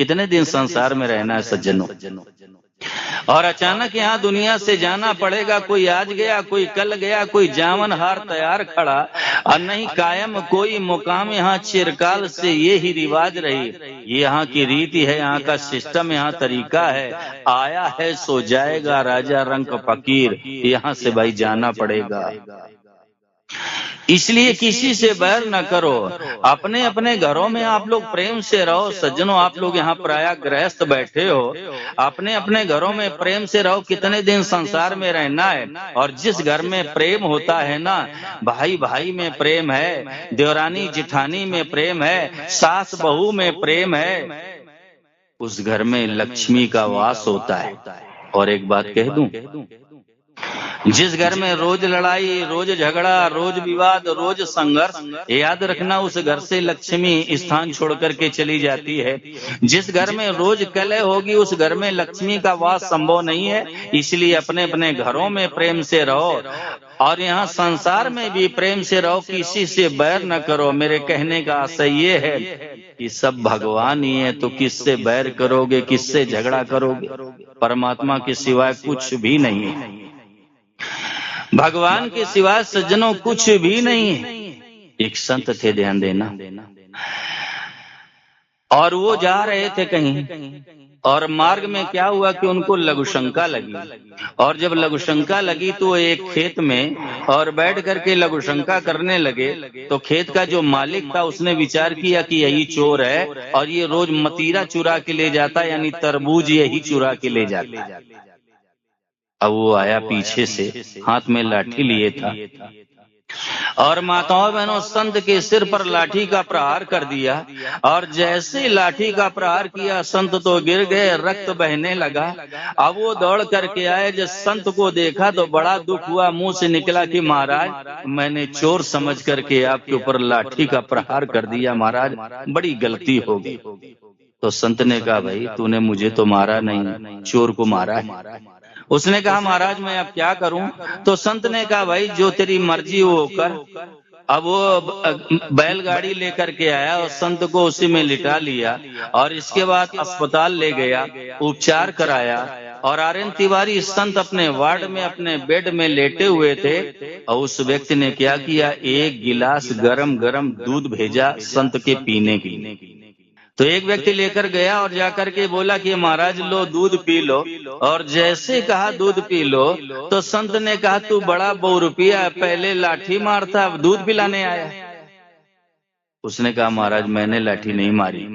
कितने दिन संसार में रहना है सज्जनों। और अचानक यहाँ दुनिया से जाना पड़ेगा। कोई आज गया, कोई कल गया, कोई जावन हार तैयार खड़ा, और नहीं कायम कोई मुकाम यहाँ चिरकाल से। ये ही रिवाज रही, ये यहाँ की रीति है, यहाँ का सिस्टम, यहाँ तरीका है। आया है सो जाएगा राजा रंग फकीर, यहाँ से भाई जाना पड़ेगा। इसलिए किसी से बैर न करो, अपने अपने घरों में आप लोग प्रेम से रहो। सज्जनों, आप लोग यहाँ प्रायः गृहस्थ बैठे हो, अपने अपने घरों में प्रेम से रहो। कितने दिन संसार में रहना है। और जिस घर में प्रेम होता है ना, भाई भाई में प्रेम है, देवरानी जिठानी में प्रेम है, सास बहू में प्रेम है, उस घर में लक्ष्मी का वास होता है। और एक बात कह दूं, जिस घर में रोज लड़ाई, रोज झगड़ा, रोज विवाद, रोज संघर्ष, याद रखना उस घर से लक्ष्मी स्थान छोड़ करके चली जाती है। जिस घर में रोज कलह होगी, उस घर में लक्ष्मी का वास संभव नहीं है। इसलिए अपने अपने घरों में प्रेम से रहो, और यहाँ संसार में भी प्रेम से रहो, किसी से बैर न करो। मेरे कहने का आशय ये है कि सब भगवान ही है, तो किससे बैर करोगे, किससे झगड़ा करोगे। परमात्मा के सिवाय कुछ भी नहीं है, भगवान के सिवाय सज्जनों कुछ भी नहीं है। एक संत थे, ध्यान देना, और वो जा रहे थे कहीं, और मार्ग में क्या हुआ कि उनको लघुशंका लगी। और जब लघुशंका लगी तो वो एक खेत में और बैठ करके लघुशंका करने लगे। तो खेत का जो मालिक था उसने विचार किया कि यही चोर है, और ये रोज मतीरा चुरा के ले जाता, यानी तरबूज यही चुरा के ले जाता है। अब वो आया पीछे से, हाथ में लाठी लिए था, और माताओं बहनों संत के सिर पर लाठी का प्रहार कर दिया। और जैसे लाठी का प्रहार किया, संत तो गिर गए, रक्त बहने लगा। अब वो दौड़ करके आए, जब संत को देखा तो बड़ा दुख हुआ। मुंह से निकला कि महाराज, मैंने चोर समझ करके आपके ऊपर लाठी का प्रहार कर दिया, महाराज बड़ी गलती हो गई। तो संत ने कहा, भाई तूने मुझे तो मारा नहीं, चोर को मारा है। उसने कहा, महाराज मैं अब क्या करूं। तो संत ने कहा, भाई जो तेरी मर्जी हो कर। अब वो बैलगाड़ी लेकर के आया और संत को उसी में लिटा लिया, और इसके बाद अस्पताल ले गया, उपचार कराया। और आर्यन तिवारी संत अपने वार्ड में अपने बेड में लेटे हुए थे, और उस व्यक्ति ने क्या किया, एक गिलास गरम गरम दूध भेजा संत के पीने के लिए। तो एक व्यक्ति लेकर गया और जाकर के बोला कि महाराज लो दूध पी लो। और जैसे कहा दूध पी लो, तो संत ने कहा, तू बड़ा बहुरूपिया, पहले लाठी मारता, अब दूध पिलाने आया। उसने कहा, महाराज मैंने लाठी नहीं मारी।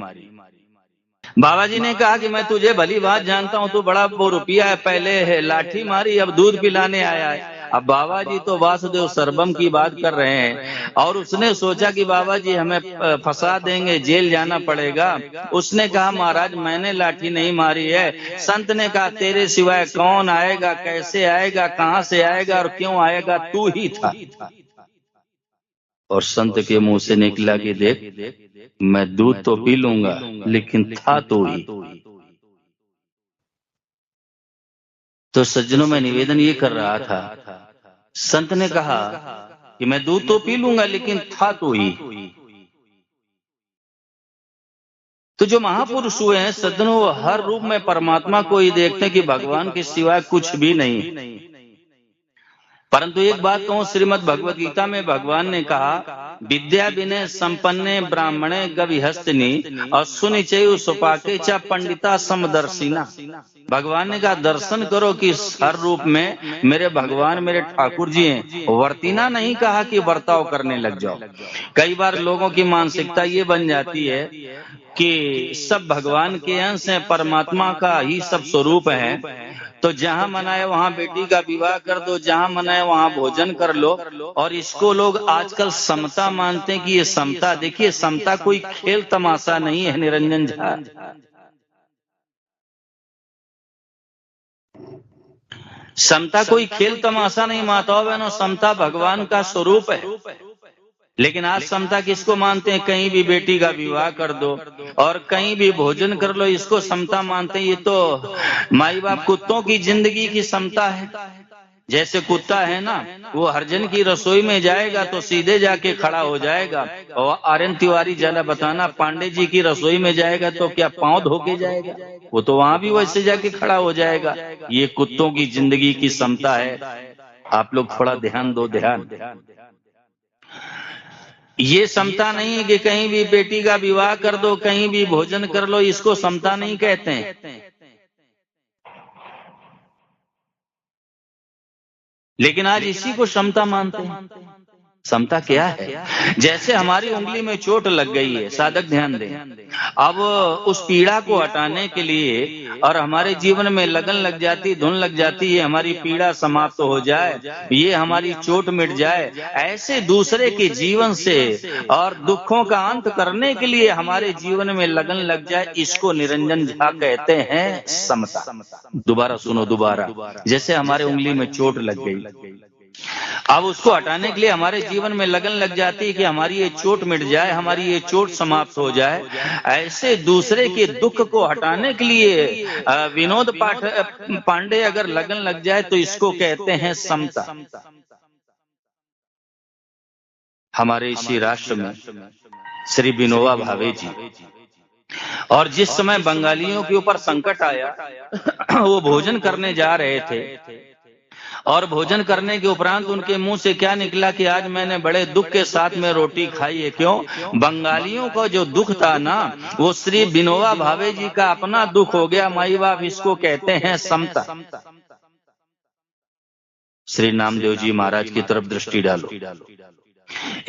बाबा जी ने कहा कि मैं तुझे भली बात जानता हूँ, तू बड़ा बहुरूपिया है, पहले लाठी मारी, अब दूध पिलाने आया है। अब बाबा जी तो वासुदेव सर्वम की बात कर रहे हैं, और उसने सोचा कि बाबा जी हमें फंसा देंगे, जेल जाना पड़ेगा। उसने कहा, महाराज मैंने लाठी नहीं मारी है। संत ने कहा, तेरे सिवाय कौन आएगा, कैसे आएगा, कहाँ से आएगा और क्यों आएगा, तू ही था। और संत के मुंह से निकला कि देख, मैं दूध तो पी लूंगा, लेकिन था तो ही। तो सज्जनों में निवेदन ये कर रहा था, संत ने कहा कि मैं दूध तो पी लूंगा, लेकिन था तो ही। तो जो महापुरुष हुए हैं सज्जनों, वो हर रूप में परमात्मा को ही देखते हैं कि भगवान के सिवाय कुछ भी नहीं। परंतु एक बात कहूं, श्रीमद् भगवत गीता में भगवान ने कहा, विद्या विनय संपन्ने ब्राह्मणे गविहस्तिनी और सुनिचयु सुपाके च पंडिता समदर्शिना। भगवान ने कहा, दर्शन करो कि हर रूप में मेरे भगवान, मेरे ठाकुर जी हैं। वर्तिना नहीं कहा कि बर्ताव करने लग जाओ। कई बार लोगों की मानसिकता ये बन जाती है कि सब भगवान के अंश हैं, परमात्मा का ही सब स्वरूप है, तो जहां मनाए वहां बेटी का विवाह कर दो, जहां मनाए वहां भोजन कर लो। और इसको लोग आजकल समता मानते हैं कि ये समता, देखिए समता कोई खेल तमाशा नहीं है निरंजन झा। समता कोई खेल तमाशा नहीं माताओं बहनों, समता भगवान का स्वरूप है। लेकिन आज समता किसको मानते हैं, कहीं भी बेटी का विवाह कर दो और कहीं भी भोजन कर लो, इसको समता मानते हैं। ये तो माई बाप कुत्तों की जिंदगी की समता है। जैसे कुत्ता है ना, वो हरजन की रसोई में जाएगा तो सीधे जाके खड़ा हो जाएगा, और आर्यन तिवारी जरा बताना पांडे जी की रसोई में जाएगा तो क्या पांव धो के जाएगा? वो तो वहां भी वैसे जाके खड़ा हो जाएगा। ये कुत्तों की जिंदगी की समता है। आप लोग थोड़ा ध्यान दो, ध्यान। ये समता नहीं है कि कहीं भी बेटी का विवाह कर दो, कहीं भी भोजन कर लो, इसको समता नहीं कहते हैं। लेकिन आज इसी को समता मानते हैं। समता क्या है? जैसे हमारी उंगली में चोट लग गई है, साधक ध्यान दें, अब उस पीड़ा को हटाने के लिए और हमारे जीवन में लगन लग जाती, धुन लग जाती है, हमारी पीड़ा समाप्त हो जाए, ये हमारी चोट मिट जाए, ऐसे दूसरे के जीवन से और दुखों का अंत करने के लिए हमारे जीवन में लगन लग जाए, इसको निरंजन झा कहते हैं समता। दोबारा सुनो, दोबारा। जैसे हमारे उंगली में चोट लग गई, अब उसको हटाने के लिए हमारे जीवन में लगन लग जाती है कि हमारी ये चोट मिट जाए, हमारी ये चोट समाप्त हो जाए, ऐसे दूसरे के दुख को हटाने के लिए विनोद पांडे अगर लगन लग जाए तो इसको कहते हैं समता। हमारे इसी राष्ट्र में श्री विनोबा भावे जी, और जिस समय बंगालियों के ऊपर संकट आया, वो भोजन करने जा रहे थे, और भोजन करने के उपरांत उनके मुंह से क्या निकला कि आज मैंने बड़े दुख के साथ में रोटी खाई है। क्यों? बंगालियों का जो दुख था ना, वो श्री विनोबा भावे जी का अपना दुख हो गया। माई बाप, इसको कहते हैं समता। श्री नामदेव जी महाराज की तरफ दृष्टि डालो।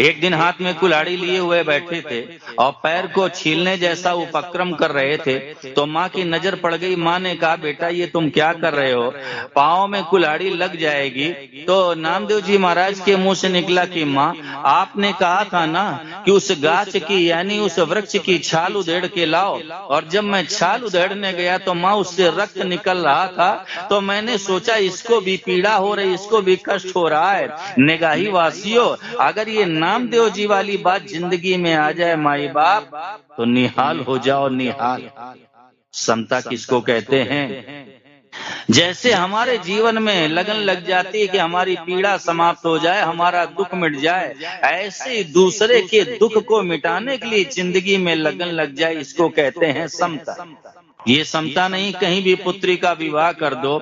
एक दिन हाथ में कुल्हाड़ी लिए हुए बैठे थे और पैर को छीलने जैसा उपक्रम कर रहे थे, तो माँ की नजर पड़ गई। माँ ने कहा, बेटा ये तुम क्या कर रहे हो? पाँव में कुल्हाड़ी लग जाएगी। तो नामदेव जी महाराज के मुंह से निकला कि माँ, आपने कहा था ना कि उस गाछ की यानी उस वृक्ष की छाल उधेड़ के लाओ, और जब मैं छाल उधेड़ने गया तो माँ उससे रक्त निकल रहा था, तो मैंने सोचा इसको भी पीड़ा हो रही, इसको भी कष्ट हो रहा है। निगाही वासियों, अगर ये नामदेव जी वाली बात जिंदगी में आ जाए माई बाप, तो निहाल हो जाओ, निहाल। समता किसको कहते हैं? जैसे हमारे जीवन में लगन लग जाती है कि हमारी पीड़ा समाप्त हो जाए, हमारा दुख मिट जाए, ऐसे दूसरे के दुख को मिटाने के लिए जिंदगी में लगन लग जाए, इसको कहते हैं समता। ये समता नहीं कहीं भी पुत्री का विवाह कर दो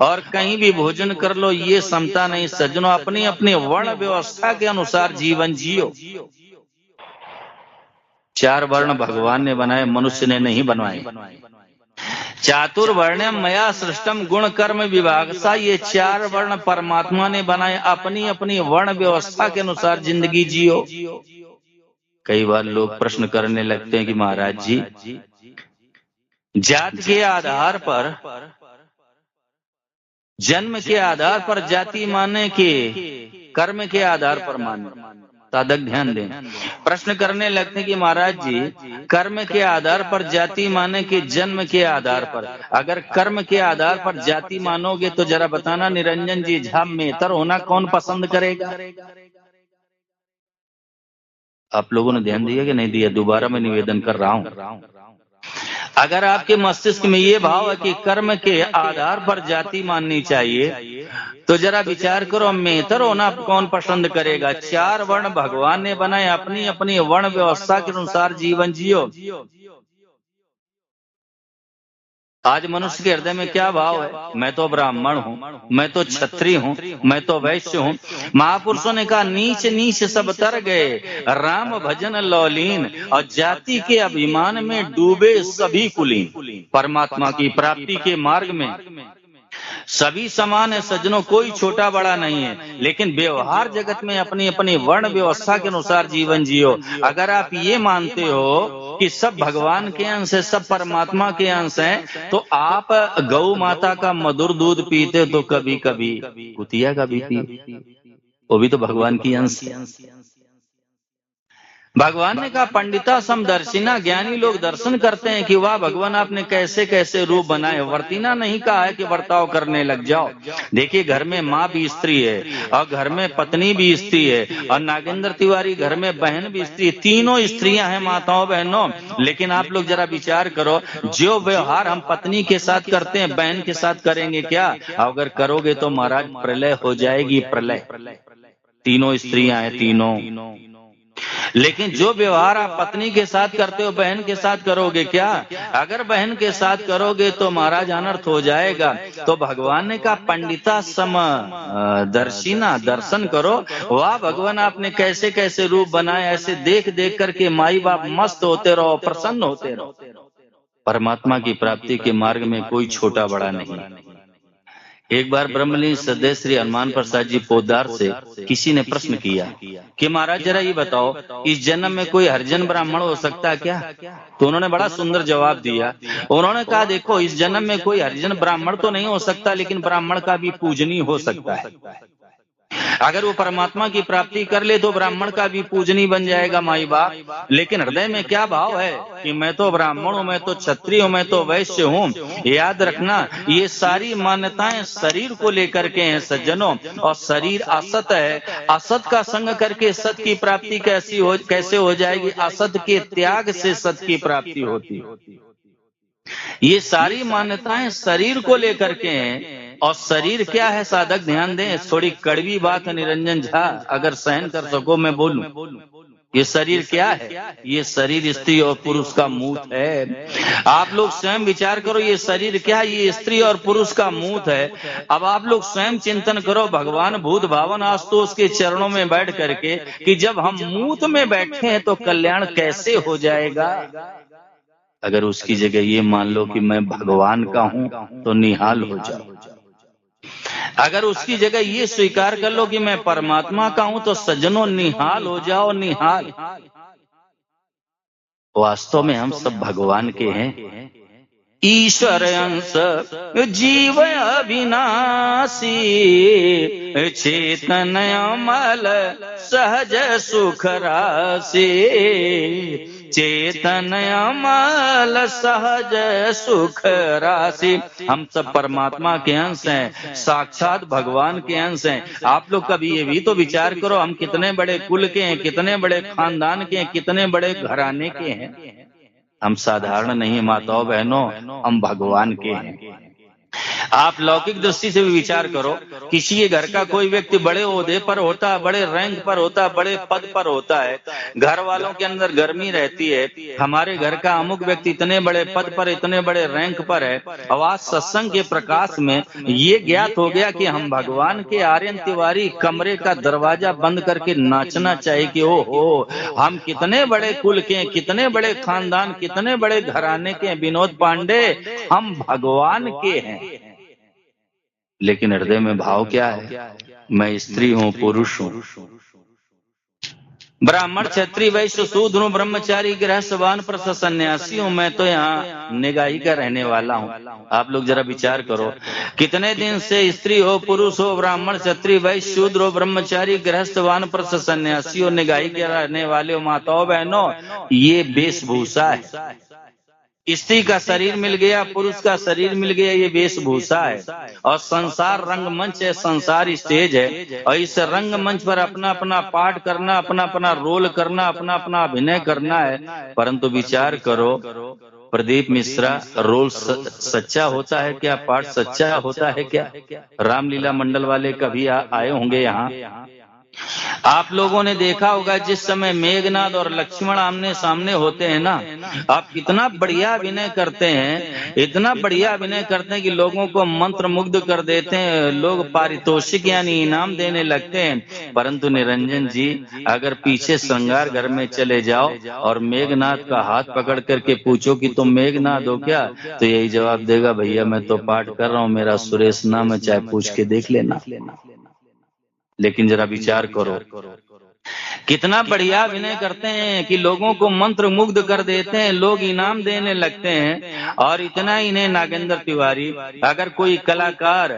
और कहीं भी भोजन कर लो, ये समता नहीं सज्जनों। अपनी अपनी वर्ण व्यवस्था के अनुसार जीवन जियो। 4 वर्ण भगवान ने बनाए, मनुष्य ने नहीं बनवाए। चातुर्वर्ण्यम मया सृष्टम गुण कर्म विभागसा, ये 4 वर्ण परमात्मा ने बनाए। अपनी अपनी वर्ण व्यवस्था के अनुसार जिंदगी जियो। कई बार लोग प्रश्न करने लगते हैं कि महाराज जी, जात के आधार पर, जन्म के आधार पर जाति माने कि कर्म के आधार पर माने? साधक ध्यान दें। प्रश्न करने लगते हैं कि महाराज जी, कर्म के आधार पर जाति माने कि जन्म के आधार पर? अगर कर्म के आधार पर जाति मानोगे तो जरा बताना निरंजन जी झा, मेहतर होना कौन पसंद करेगा? आप लोगों ने ध्यान दिया कि नहीं दिया? दोबारा मैं निवेदन कर रहा हूं। अगर आपके मस्तिष्क में ये भाव है कि कर्म के आधार पर जाति माननी चाहिए, तो जरा विचार करो, मेहतर होना कौन पसंद करेगा? 4 वर्ण भगवान ने बनाए, अपनी अपनी वर्ण व्यवस्था के अनुसार जीवन जियो। आज मनुष्य के हृदय में क्या भाव है? मैं तो ब्राह्मण हूँ, मैं तो क्षत्रिय हूँ, मैं तो वैश्य हूँ। महापुरुषों ने कहा, नीच नीच सब तर गए, राम भजन लौलीन, और जाति के अभिमान में डूबे सभी कुलीन। परमात्मा की प्राप्ति के मार्ग में सभी समान है सज्जनों, कोई छोटा बड़ा नहीं है, लेकिन व्यवहार जगत में अपनी अपनी वर्ण व्यवस्था के अनुसार जीवन जियो। अगर आप ये मानते हो कि सब भगवान के अंश है, सब परमात्मा के अंश हैं, तो आप गौ माता का मधुर दूध पीते तो कभी कभी कुतिया का भी पी, वो भी तो भगवान की अंश है। भगवान ने कहा पंडिता समदर्शिना, ज्ञानी लोग दर्शन करते हैं कि वाह भगवान आपने कैसे कैसे रूप बनाए। वर्तिना नहीं कहा है कि बर्ताव करने लग जाओ। देखिए घर में माँ भी स्त्री है और घर में पत्नी भी स्त्री है और नागेंद्र तिवारी घर में बहन भी स्त्री, तीनों स्त्रियां हैं माताओं बहनों। लेकिन आप लोग जरा विचार करो, जो व्यवहार हम पत्नी के साथ करते हैं बहन के साथ करेंगे क्या? अगर करोगे तो महाराज प्रलय हो जाएगी, प्रलय। तीनों स्त्रियां हैं तीनों। लेकिन जो व्यवहार आप पत्नी के साथ करते हो बहन के साथ करोगे क्या? अगर बहन के साथ करोगे तो महाराज अनर्थ हो जाएगा। तो भगवान ने कहा पंडिता सम दर्शिना, दर्शन करो, वाह भगवान आपने कैसे कैसे रूप बनाए। ऐसे देख देख करके माई बाप मस्त होते रहो, प्रसन्न होते रहो। परमात्मा की प्राप्ति के मार्ग में कोई छोटा बड़ा नहीं। एक बार ब्रह्मलीन सदैव श्री हनुमान प्रसाद जी पोद्दार से किसी ने प्रश्न किया कि महाराज जरा ये बताओ, इस जन्म में कोई हरिजन ब्राह्मण हो सकता है क्या? तो उन्होंने बड़ा सुंदर जवाब दिया। उन्होंने कहा देखो, इस जन्म में कोई हरिजन ब्राह्मण तो नहीं हो सकता, लेकिन ब्राह्मण का भी पूजनीय हो सकता है। अगर वो परमात्मा की प्राप्ति कर ले तो ब्राह्मण का भी पूजनीय बन जाएगा माई बाप। लेकिन हृदय में क्या भाव है कि मैं तो ब्राह्मण हूं, मैं तो क्षत्रिय हूं, मैं तो वैश्य हूं। याद रखना, ये सारी मान्यताएं शरीर को लेकर के हैं सज्जनों, और शरीर असत है। असत का संग करके सत की प्राप्ति कैसे हो जाएगी? असत के त्याग से सत की प्राप्ति होती है। ये सारी मान्यताएं शरीर को लेकर के हैं। और शरीर क्या है साधक ध्यान दें, थोड़ी कड़वी बात है निरंजन झा, अगर सहन कर सको मैं बोलूं। ये शरीर क्या है? ये शरीर स्त्री और पुरुष का मूत है। आप लोग स्वयं विचार करो, ये शरीर क्या है? ये स्त्री और पुरुष का मूत है। अब आप लोग स्वयं चिंतन करो, भगवान भूत भावन आस्तु उसके चरणों में बैठ करके, कि जब हम मूत में बैठे हैं तो कल्याण कैसे हो जाएगा। अगर उसकी जगह ये मान लो कि मैं भगवान का हूं तो निहाल हो जाओ। अगर उसकी जगह ये स्वीकार कर लो कि मैं परमात्मा का हूं तो सज्जनों निहाल हो जाओ, निहाल। वास्तव में हम सब भगवान के हैं। ईश्वर अंश जीव अविनाशी, चेतन अमल सहज सुख राशि। चेतन अमल सहज सुख राशि। हम सब परमात्मा के अंश हैं, साक्षात भगवान के अंश हैं। आप लोग कभी ये भी तो विचार करो, हम कितने बड़े कुल के हैं, कितने बड़े खानदान के हैं, कितने बड़े घराने के हैं। हम साधारण नहीं माताओं बहनों, हम भगवान के हैं। आप लौकिक दृष्टि से भी विचार करो, किसी के घर का कोई व्यक्ति बड़े ओहदे पर होता है, बड़े रैंक पर होता है, बड़े पद पर होता है, घर वालों के अंदर गर्मी रहती है, हमारे घर का अमुक व्यक्ति इतने बड़े पद पर, इतने बड़े रैंक पर है। और आज सत्संग के प्रकाश में ये ज्ञात हो गया कि हम भगवान के आर्यन तिवारी कमरे का दरवाजा बंद करके नाचना चाहिए कि ओ हो, हम कितने बड़े कुल के, कितने बड़े खानदान, कितने बड़े घराने के। विनोद पांडे, हम भगवान के हैं। लेकिन हृदय में भाव क्या है? मैं स्त्री हूं, पुरुष हूं, ब्राह्मण क्षत्रिय वैश्य शूद्र हूं, ब्रह्मचारी गृहस्थ वानप्रस्थ सन्यासी हूं। मैं तो यहाँ निगाही का रहने वाला हूं। आप लोग जरा विचार करो, कितने दिन से स्त्री हो, पुरुष हो, ब्राह्मण क्षत्रिय वैश्य शूद्र हो, ब्रह्मचारी गृहस्थ वानप्रस्थ सन्यासी हो, निगाही के रहने वाले हो। माताओं बहनों, ये वेशभूषा है। स्त्री का शरीर मिल गया, पुरुष का शरीर मिल गया, ये वेशभूषा है। और संसार रंगमंच है, संसार स्टेज है, और इस रंगमंच पर अपना अपना पाठ करना, अपना अपना रोल करना, अपना अपना अभिनय करना है। परंतु विचार करो, प्रदीप मिश्रा, रोल सच्चा होता है क्या? पाठ सच्चा होता है क्या? रामलीला मंडल वाले कभी आए होंगे यहाँ। आप लोगों ने देखा होगा, जिस समय मेघनाद और लक्ष्मण आमने सामने होते हैं ना, आप कितना बढ़िया अभिनय करते हैं, इतना बढ़िया अभिनय करते हैं कि लोगों को मंत्र मुग्ध कर देते हैं। लोग पारितोषिक यानी इनाम देने लगते हैं। परंतु निरंजन जी, अगर पीछे श्रृंगार घर में चले जाओ और मेघनाद का हाथ पकड़ करके पूछो कि तुम मेघनाद हो क्या, तो यही जवाब देगा, भैया मैं तो पाठ कर रहा हूँ, मेरा सुरेश नाम है, चाहे पूछ के देख लेना। लेकिन जरा विचार करो कितना बढ़िया अभिनय करते हैं कि लोगों को मंत्र मुग्ध कर देते हैं, लोग इनाम देने लगते हैं। और इतना ही नहीं नागेंद्र तिवारी, अगर कोई कलाकार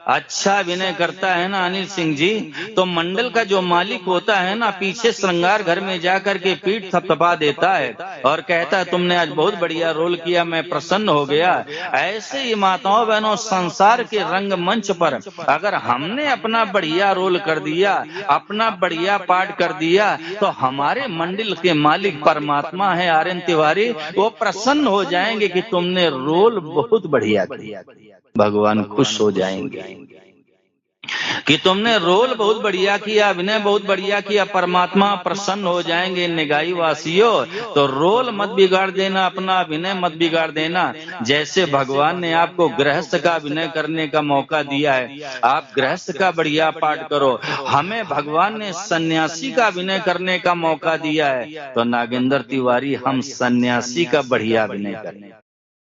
अच्छा अभिनय करता है ना अनिल सिंह जी, तो मंडल का जो मालिक होता है ना, पीछे श्रृंगार घर में जाकर के पीठ थपथपा देता है और कहता है तुमने आज बहुत बढ़िया रोल किया, मैं प्रसन्न हो गया। ऐसे ही माताओं बहनों, संसार के रंगमंच पर अगर हमने अपना बढ़िया रोल कर दिया, अपना बढ़िया पाठ कर दिया, तो हमारे मंदिर के मालिक परमात्मा है आर्यन तिवारी, वो प्रसन्न हो जाएंगे कि तुमने रोल बहुत बढ़िया किया। भगवान खुश हो जाएंगे कि तुमने रोल बहुत बढ़िया किया, अभिनय बहुत बढ़िया किया, परमात्मा प्रसन्न हो जाएंगे। निगाही वासियों, तो रोल मत बिगाड़ देना, अपना अभिनय मत बिगाड़ देना। जैसे भगवान ने आपको गृहस्थ का अभिनय करने का मौका दिया है, आप गृहस्थ का बढ़िया पाठ करो। हमें भगवान ने सन्यासी का अभिनय करने का मौका दिया है, तो नागेंद्र तिवारी हम सन्यासी का बढ़िया अभिनय करें।